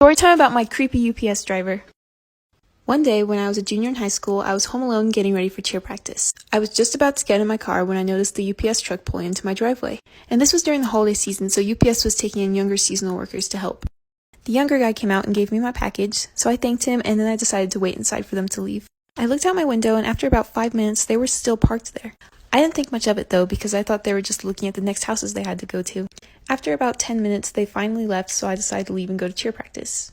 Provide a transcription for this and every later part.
Story time about my creepy UPS driver. One day, when I was a junior in high school, I was home alone getting ready for cheer practice. I was just about to get in my car when I noticed the UPS truck pulling into my driveway. And this was during the holiday season, so UPS was taking in younger seasonal workers to help. The younger guy came out and gave me my package, so I thanked him and then I decided to wait inside for them to leave. I looked out my window and after about 5 minutes, they were still parked there. I didn't think much of it though, because I thought they were just looking at the next houses they had to go to. After about 10 minutes, they finally left, so I decided to leave and go to cheer practice.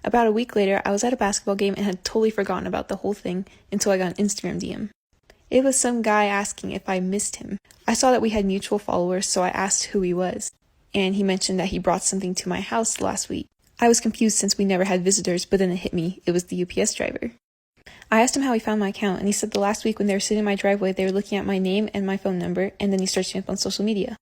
About a week later, I was at a basketball game and had totally forgotten about the whole thing until I got an Instagram DM. It was some guy asking if I missed him. I saw that we had mutual followers, so I asked who he was, and he mentioned that he brought something to my house last week. I was confused since we never had visitors, but then it hit me. It was the UPS driver. I asked him how he found my account, and he said the last week when they were sitting in my driveway, they were looking at my name and my phone number, and then he searched me up on social media.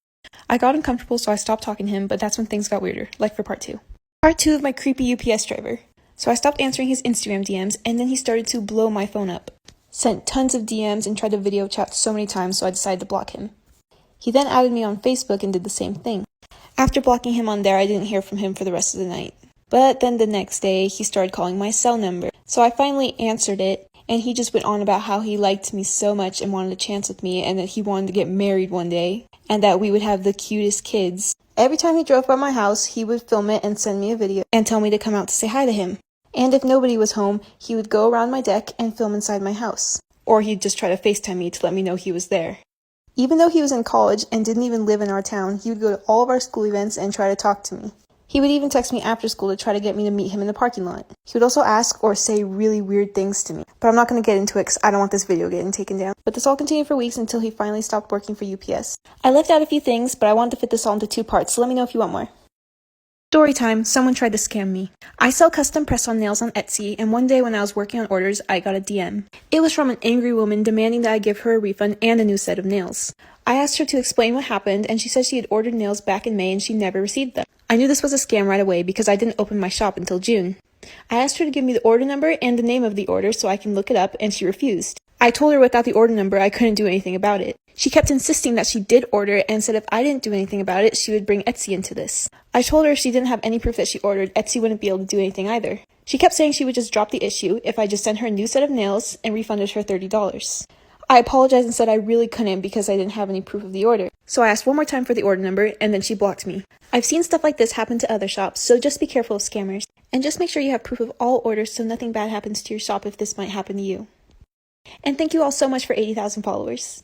I got uncomfortable, so I stopped talking to him, but that's when things got weirder, like for part 2. Part 2 of my creepy UPS driver. So I stopped answering his Instagram DMs, and then he started to blow my phone up. Sent tons of DMs and tried to video chat so many times, so I decided to block him. He then added me on Facebook and did the same thing. After blocking him on there, I didn't hear from him for the rest of the night. But then the next day, he started calling my cell number. So I finally answered it, and he just went on about how he liked me so much and wanted a chance with me, and that he wanted to get married one day, and that we would have the cutest kids. Every time he drove by my house, he would film it and send me a video and tell me to come out to say hi to him. And if nobody was home, he would go around my deck and film inside my house. Or he'd just try to FaceTime me to let me know he was there. Even though he was in college and didn't even live in our town, he would go to all of our school events and try to talk to me. He would even text me after school to try to get me to meet him in the parking lot. He would also ask or say really weird things to me. But I'm not going to get into it because I don't want this video getting taken down. But this all continued for weeks until he finally stopped working for UPS. I left out a few things, but I wanted to fit this all into 2 parts, so let me know if you want more. Story time, someone tried to scam me. I sell custom press-on nails on Etsy, and one day when I was working on orders, I got a DM. It was from an angry woman demanding that I give her a refund and a new set of nails. I asked her to explain what happened, and she said she had ordered nails back in May and she never received them. I knew this was a scam right away because I didn't open my shop until June. I asked her to give me the order number and the name of the order so I can look it up, and she refused. I told her without the order number I couldn't do anything about it. She kept insisting that she did order it and said if I didn't do anything about it, she would bring Etsy into this. I told her if she didn't have any proof that she ordered, Etsy wouldn't be able to do anything either. She kept saying she would just drop the issue if I just sent her a new set of nails and refunded her $30. I apologized and said I really couldn't because I didn't have any proof of the order. So I asked one more time for the order number and then she blocked me. I've seen stuff like this happen to other shops, so just be careful of scammers. And just make sure you have proof of all orders so nothing bad happens to your shop if this might happen to you. And thank you all so much for 80,000 followers.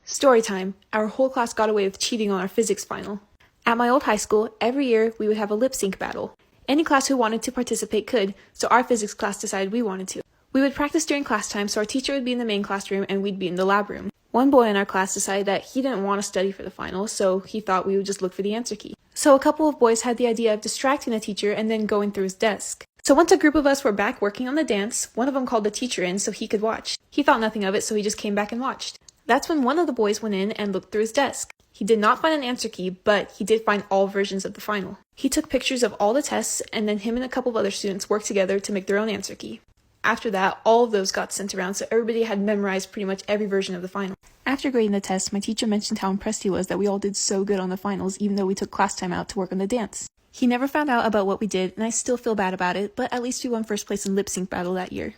Story time. Our whole class got away with cheating on our physics final. At my old high school, every year we would have a lip sync battle. Any class who wanted to participate could, so our physics class decided we wanted to. We would practice during class time, so our teacher would be in the main classroom and we'd be in the lab room. One boy in our class decided that he didn't want to study for the final, so he thought we would just look for the answer key. So a couple of boys had the idea of distracting the teacher and then going through his desk. So once a group of us were back working on the dance, one of them called the teacher in so he could watch. He thought nothing of it, so he just came back and watched. That's when one of the boys went in and looked through his desk. He did not find an answer key, but he did find all versions of the final. He took pictures of all the tests, and then him and a couple of other students worked together to make their own answer key. After that, all of those got sent around, so everybody had memorized pretty much every version of the final. After grading the test, my teacher mentioned how impressed he was that we all did so good on the finals, even though we took class time out to work on the dance. He never found out about what we did, and I still feel bad about it, but at least we won first place in lip sync battle that year.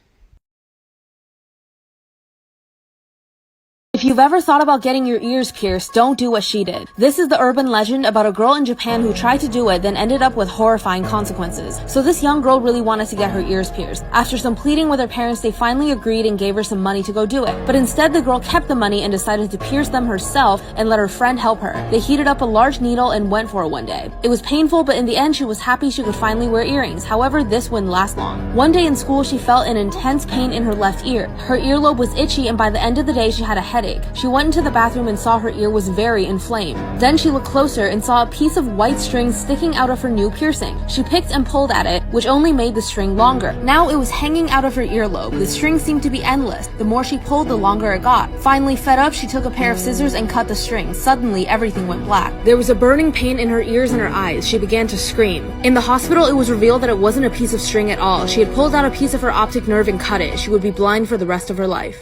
If you've ever thought about getting your ears pierced, don't do what she did. This is the urban legend about a girl in Japan who tried to do it, then ended up with horrifying consequences. So this young girl really wanted to get her ears pierced. After some pleading with her parents, they finally agreed and gave her some money to go do it. But instead, the girl kept the money and decided to pierce them herself and let her friend help her. They heated up a large needle and went for it one day. It was painful, but in the end, she was happy she could finally wear earrings. However, this wouldn't last long. One day in school, she felt an intense pain in her left ear. Her earlobe was itchy, and by the end of the day, she had a headache. She went into the bathroom and saw her ear was very inflamed. Then she looked closer and saw a piece of white string sticking out of her new piercing. She picked and pulled at it, which only made the string longer. Now it was hanging out of her earlobe. The string seemed to be endless. The more she pulled, the longer it got. Finally fed up, she took a pair of scissors and cut the string. Suddenly, everything went black. There was a burning pain in her ears and her eyes. She began to scream. In the hospital, it was revealed that it wasn't a piece of string at all. She had pulled out a piece of her optic nerve and cut it. She would be blind for the rest of her life.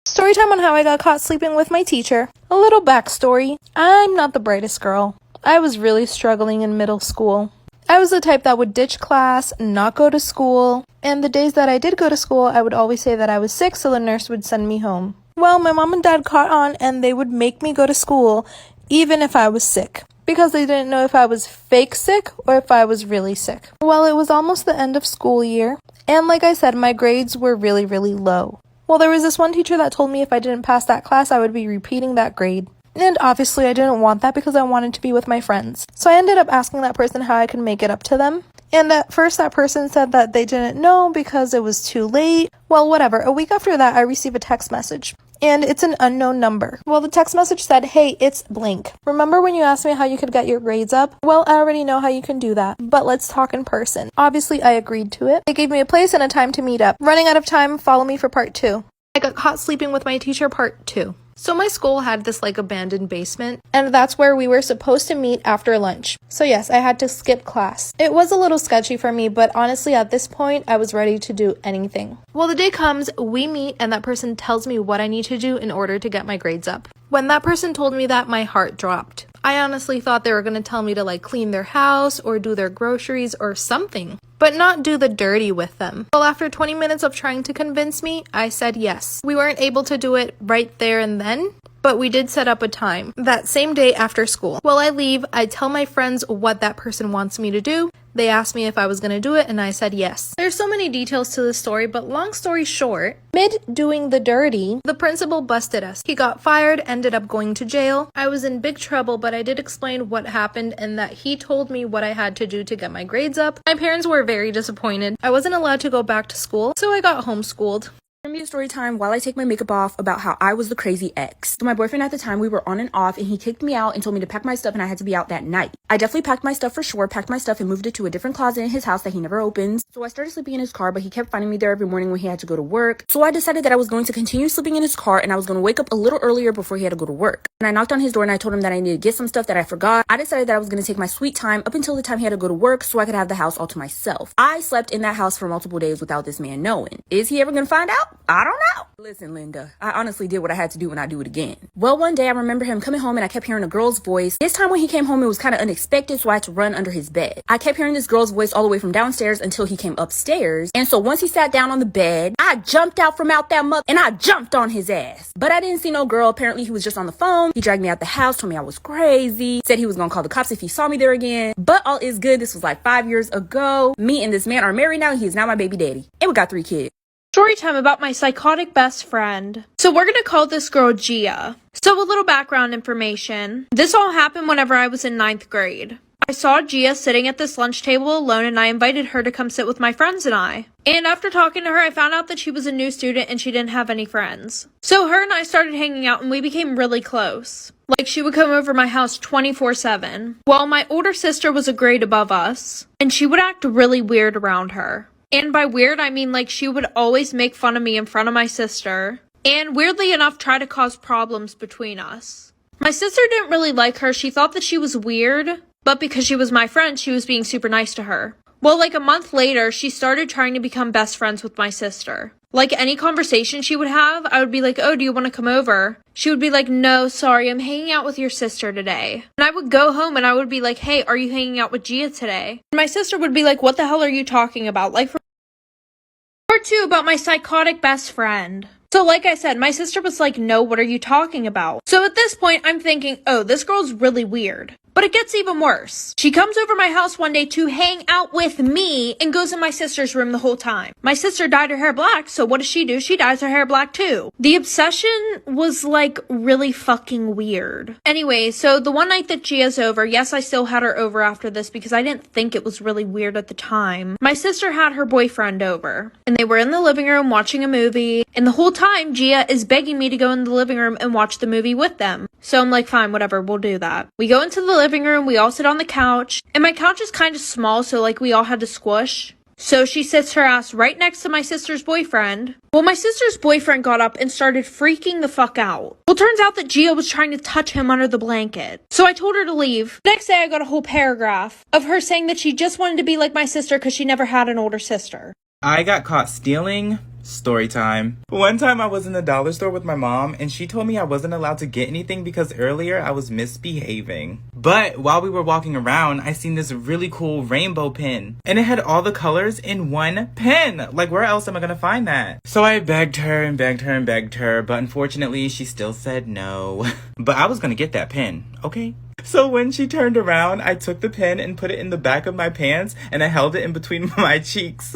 Story time on how I got caught sleeping with my teacher. A little backstory. I'm not the brightest girl. I was really struggling in middle school. I was the type that would ditch class, not go to school, and the days that I did go to school, I would always say that I was sick so the nurse would send me home. Well, my mom and dad caught on and they would make me go to school even if I was sick, because they didn't know if I was fake sick or if I was really sick. Well, it was almost the end of school year, and like I said, my grades were really, really low. Well, there was this one teacher that told me if I didn't pass that class, I would be repeating that grade. And obviously I didn't want that because I wanted to be with my friends. So I ended up asking that person how I could make it up to them. And at first that person said that they didn't know because it was too late. Well, whatever. A week after that, I received a text message. And it's an unknown number. Well, the text message said, "Hey, it's blank. Remember when you asked me how you could get your grades up? Well, I already know how you can do that, but let's talk in person." Obviously, I agreed to it. They gave me a place and a time to meet up. Running out of time, follow me for part 2. I got caught sleeping with my teacher part 2. So my school had this abandoned basement, and that's where we were supposed to meet after lunch. So yes, I had to skip class. It was a little sketchy for me, but honestly at this point, I was ready to do anything. Well, the day comes, we meet, and that person tells me what I need to do in order to get my grades up. When that person told me that, my heart dropped. I honestly thought they were going to tell me to clean their house or do their groceries or something, but not do the dirty with them. Well, after 20 minutes of trying to convince me, I said yes. We weren't able to do it right there and then, but we did set up a time that same day after school. Well, I leave, I tell my friends what that person wants me to do. They asked me if I was going to do it, and I said yes. There's so many details to this story, but long story short, mid doing the dirty, the principal busted us. He got fired, ended up going to jail. I was in big trouble, but I did explain what happened and that he told me what I had to do to get my grades up. My parents were very disappointed. I wasn't allowed to go back to school, so I got homeschooled. Me a story time while I take my makeup off about how I was the crazy ex. So my boyfriend at the time, we were on and off, and he kicked me out and told me to pack my stuff and I had to be out that night. I definitely packed my stuff for sure, packed my stuff and moved it to a different closet in his house that he never opens. So I started sleeping in his car, but he kept finding me there every morning when he had to go to work. So I decided that I was going to continue sleeping in his car and I was going to wake up a little earlier before he had to go to work. And I knocked on his door and I told him that I needed to get some stuff that I forgot. I decided that I was going to take my sweet time up until the time he had to go to work so I could have the house all to myself. I slept in that house for multiple days without this man knowing. Is he ever going to find out? I don't know. Listen, Linda, I honestly did what I had to do and I do it again. Well, one day I remember him coming home and I kept hearing a girl's voice. This time when he came home, it was kind of unexpected, so I had to run under his bed. I kept hearing this girl's voice all the way from downstairs until he came upstairs. And so once he sat down on the bed, I jumped out from out that mother and I jumped on his ass. But I didn't see no girl. Apparently he was just on the phone. He dragged me out the house, told me I was crazy, said he was gonna call the cops if he saw me there again. But all is good. This was 5 years ago. Me and this man are married now. He is now my baby daddy. And we got 3 kids. Story time about my psychotic best friend. So we're gonna call this girl Gia. So a little background information. This all happened whenever I was in 9th grade. I saw Gia sitting at this lunch table alone and I invited her to come sit with my friends and I. And after talking to her, I found out that she was a new student and she didn't have any friends. So her and I started hanging out and we became really close. She would come over my house 24/7. Well, my older sister was a grade above us and she would act really weird around her. And by weird, I mean she would always make fun of me in front of my sister. And weirdly enough, try to cause problems between us. My sister didn't really like her. She thought that she was weird. But because she was my friend, she was being super nice to her. Well, a month later, she started trying to become best friends with my sister. Any conversation she would have, I would be like, "Oh, do you want to come over?" She would be like, "No, sorry, I'm hanging out with your sister today." And I would go home and I would be like, "Hey, are you hanging out with Gia today?" And my sister would be like, "What the hell are you talking about?" Part 2 about my psychotic best friend. So like I said, my sister was like, "No, what are you talking about?" So at this point, I'm thinking, oh, this girl's really weird. But it gets even worse. She comes over my house one day to hang out with me and goes in my sister's room the whole time. My sister dyed her hair black, so what does she do? She dyes her hair black too. The obsession was really fucking weird. Anyway, so the one night that Gia's over, yes, I still had her over after this because I didn't think it was really weird at the time. My sister had her boyfriend over and they were in the living room watching a movie, and the whole time Gia is begging me to go in the living room and watch the movie with them. So I'm like, fine, whatever, we'll do that. We go into the living room, we all sit on the couch, and my couch is kind of small, so we all had to squish. So she sits her ass right next to my sister's boyfriend. Well, my sister's boyfriend got up and started freaking the fuck out. Well, turns out that Gia was trying to touch him under the blanket. So I told her to leave. Next day, I got a whole paragraph of her saying that she just wanted to be like my sister because she never had an older sister. I got caught stealing Story time. One time I was in the dollar store with my mom and she told me I wasn't allowed to get anything because earlier I was misbehaving. But while we were walking around, I seen this really cool rainbow pen and it had all the colors in one pen. Like, where else am I gonna find that? So I begged her and begged her and begged her, but unfortunately she still said no. But I was gonna get that pen, okay? So when she turned around, I took the pen and put it in the back of my pants and I held it in between my cheeks.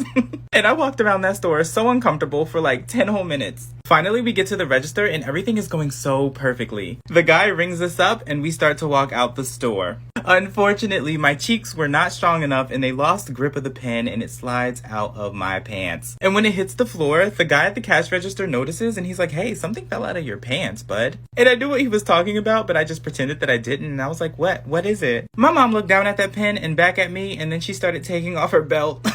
And I walked around that store so uncomfortable for like 10 whole minutes. Finally, we get to the register and everything is going so perfectly. The guy rings us up and we start to walk out the store. Unfortunately, my cheeks were not strong enough and they lost grip of the pen and it slides out of my pants. And when it hits the floor, the guy at the cash register notices and he's like, "Hey, something fell out of your pants, bud." And I knew what he was talking about, but I just pretended that I didn't. And I was like, what is it? My mom looked down at that pen and back at me and then she started taking off her belt.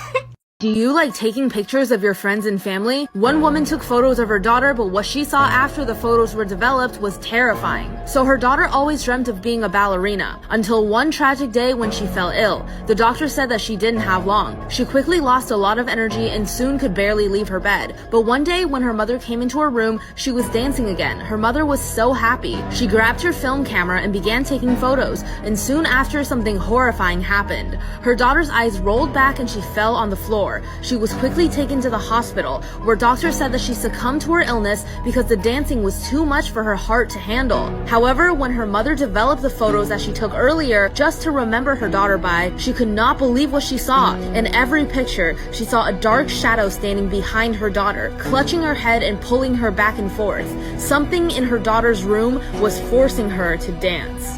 Do you like taking pictures of your friends and family? One woman took photos of her daughter, but what she saw after the photos were developed was terrifying. So her daughter always dreamt of being a ballerina, until one tragic day when she fell ill. The doctor said that she didn't have long. She quickly lost a lot of energy and soon could barely leave her bed. But one day when her mother came into her room, she was dancing again. Her mother was so happy. She grabbed her film camera and began taking photos, and soon after something horrifying happened. Her daughter's eyes rolled back and she fell on the floor. She was quickly taken to the hospital, where doctors said that she succumbed to her illness because the dancing was too much for her heart to handle. However, when her mother developed the photos that she took earlier just to remember her daughter by, she could not believe what she saw. In every picture, she saw a dark shadow standing behind her daughter, clutching her head and pulling her back and forth. Something in her daughter's room was forcing her to dance.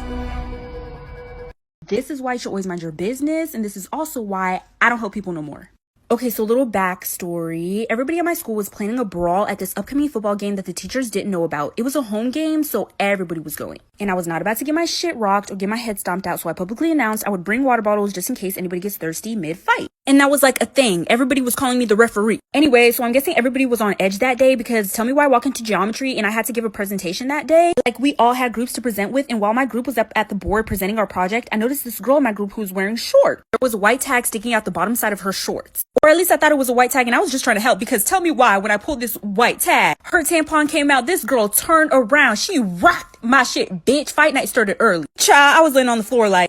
This is why you should always mind your business, and this is also why I don't help people no more. Okay, so little backstory. Everybody at my school was planning a brawl at this upcoming football game that the teachers didn't know about. It was a home game, so everybody was going. And I was not about to get my shit rocked or get my head stomped out, so I publicly announced I would bring water bottles just in case anybody gets thirsty mid-fight. And that was like a thing. Everybody was calling me the referee. Anyway, so I'm guessing everybody was on edge that day because tell me why I walk into geometry and I had to give a presentation that day. Like, we all had groups to present with, and while my group was up at the board presenting our project, I noticed this girl in my group who was wearing shorts. There was a white tag sticking out the bottom side of her shorts. Or at least I thought it was a white tag, and I was just trying to help because tell me why when I pulled this white tag, her tampon came out, this girl turned around. She rocked my shit, bitch. Fight night started early. Child, I was laying on the floor like...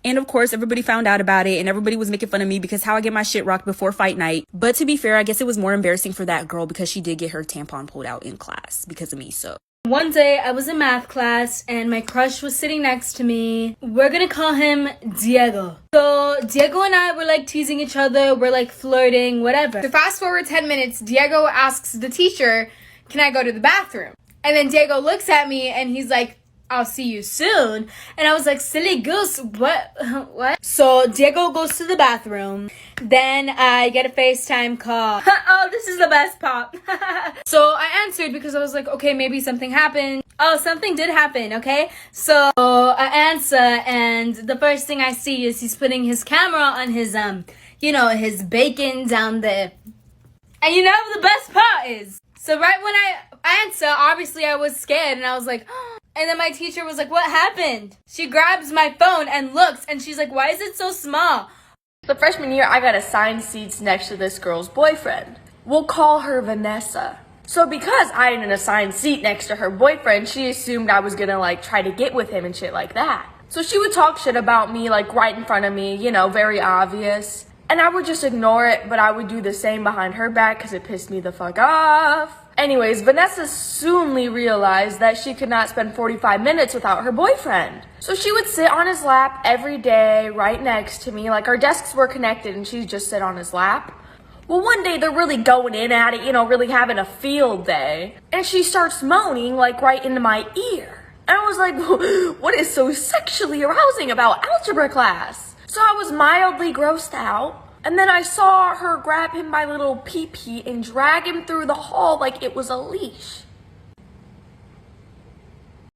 And of course, everybody found out about it and everybody was making fun of me because how I get my shit rocked before fight night. But to be fair, I guess it was more embarrassing for that girl because she did get her tampon pulled out in class because of me, so... One day, I was in math class, and my crush was sitting next to me. We're gonna call him Diego. So, Diego and I were, like, teasing each other. We're, like, flirting, whatever. So fast forward 10 minutes, Diego asks the teacher, "Can I go to the bathroom?" And then Diego looks at me, and he's like, "I'll see you soon." And I was like, silly goose, what? So, Diego goes to the bathroom. Then I get a FaceTime call. Oh, this is the best part. So I answered because I was like, okay, maybe something happened. Oh, something did happen, okay? So I answer, and the first thing I see is he's putting his camera on his, his bacon down there. And you know what the best part is? So right when I answer, obviously I was scared, and I was like, and then my teacher was like, "What happened?" She grabs my phone and looks, and she's like, "Why is it so small?" The freshman year, I got assigned seats next to this girl's boyfriend. We'll call her Vanessa. So because I had an assigned seat next to her boyfriend, she assumed I was gonna, like, try to get with him and shit like that. So she would talk shit about me, like, right in front of me, very obvious. And I would just ignore it, but I would do the same behind her back because it pissed me the fuck off. Anyways, Vanessa soonly realized that she could not spend 45 minutes without her boyfriend. So she would sit on his lap every day right next to me, like our desks were connected and she'd just sit on his lap. Well, one day they're really going in at it, really having a field day. And she starts moaning, like, right into my ear. And I was like, what is so sexually arousing about algebra class? So I was mildly grossed out. And then I saw her grab him by little pee-pee and drag him through the hall like it was a leash.